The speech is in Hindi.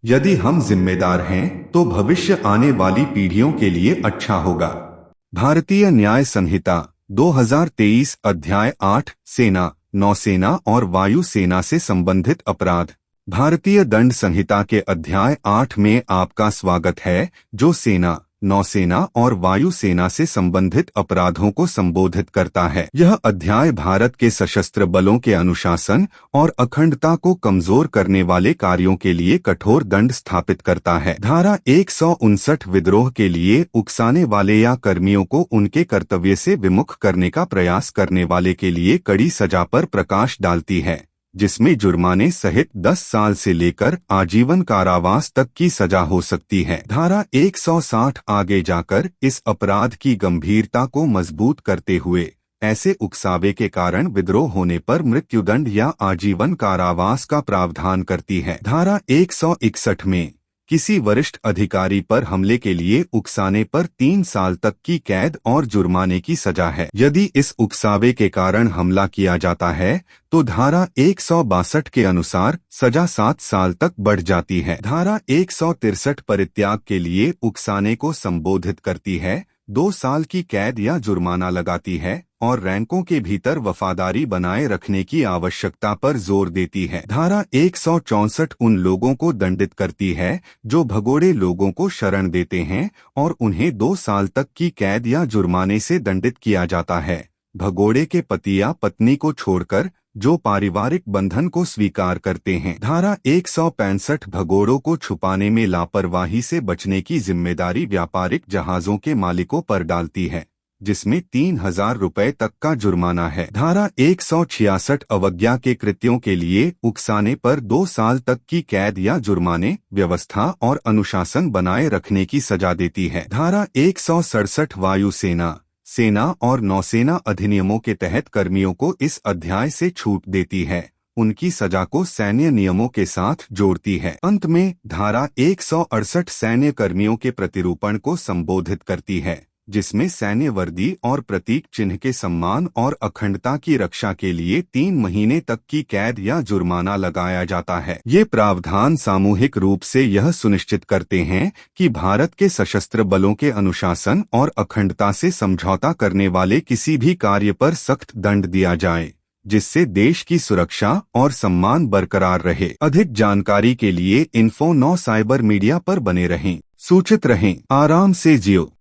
यदि हम जिम्मेदार हैं तो भविष्य आने वाली पीढ़ियों के लिए अच्छा होगा। भारतीय न्याय संहिता 2023 अध्याय 8 सेना, नौसेना और वायु सेना से संबंधित अपराध। भारतीय दंड संहिता के अध्याय 8 में आपका स्वागत है, जो सेना, नौसेना और वायु सेना से संबंधित अपराधों को संबोधित करता है। यह अध्याय भारत के सशस्त्र बलों के अनुशासन और अखंडता को कमजोर करने वाले कार्यों के लिए कठोर दंड स्थापित करता है। धारा 159 विद्रोह के लिए उकसाने वाले या कर्मियों को उनके कर्तव्य से विमुख करने का प्रयास करने वाले के लिए कड़ी सजा पर प्रकाश डालती है, जिसमें जुर्माने सहित 10 साल से लेकर आजीवन कारावास तक की सजा हो सकती है। धारा 160 आगे जाकर इस अपराध की गंभीरता को मजबूत करते हुए ऐसे उकसावे के कारण विद्रोह होने पर मृत्युदंड या आजीवन कारावास का प्रावधान करती है। धारा 161 में किसी वरिष्ठ अधिकारी पर हमले के लिए उकसाने पर 3 साल तक की कैद और जुर्माने की सजा है। यदि इस उकसावे के कारण हमला किया जाता है तो धारा 162 के अनुसार सजा 7 साल तक बढ़ जाती है। धारा 163 परित्याग के लिए उकसाने को संबोधित करती है, 2 साल की कैद या जुर्माना लगाती है और रैंकों के भीतर वफादारी बनाए रखने की आवश्यकता पर जोर देती है। धारा 164 उन लोगों को दंडित करती है जो भगोड़े लोगों को शरण देते हैं और उन्हें 2 साल तक की कैद या जुर्माने से दंडित किया जाता है। भगोड़े के पति या पत्नी को छोड़कर जो पारिवारिक बंधन को स्वीकार करते हैं। धारा 165 भगोड़ों को छुपाने में लापरवाही से बचने की जिम्मेदारी व्यापारिक जहाजों के मालिकों पर डालती है, जिसमें 3,000 रुपए तक का जुर्माना है। धारा 166 अवज्ञा के कृत्यों के लिए उकसाने पर 2 साल तक की कैद या जुर्माने, व्यवस्था और अनुशासन बनाए रखने की सजा देती है। धारा 167 वायु सेना, सेना और नौसेना अधिनियमों के तहत कर्मियों को इस अध्याय से छूट देती है, उनकी सजा को सैन्य नियमों के साथ जोड़ती है। अंत में धारा 168 सैन्य कर्मियों के प्रतिरूपण को संबोधित करती है, जिसमें सैन्य वर्दी और प्रतीक चिन्ह के सम्मान और अखंडता की रक्षा के लिए 3 महीने तक की कैद या जुर्माना लगाया जाता है। ये प्रावधान सामूहिक रूप से यह सुनिश्चित करते हैं कि भारत के सशस्त्र बलों के अनुशासन और अखंडता से समझौता करने वाले किसी भी कार्य पर सख्त दंड दिया जाए, जिससे देश की सुरक्षा और सम्मान बरकरार रहे। अधिक जानकारी के लिए INFO 9 साइबर मीडिया पर बने रहें, सूचित रहें, आराम से जियो।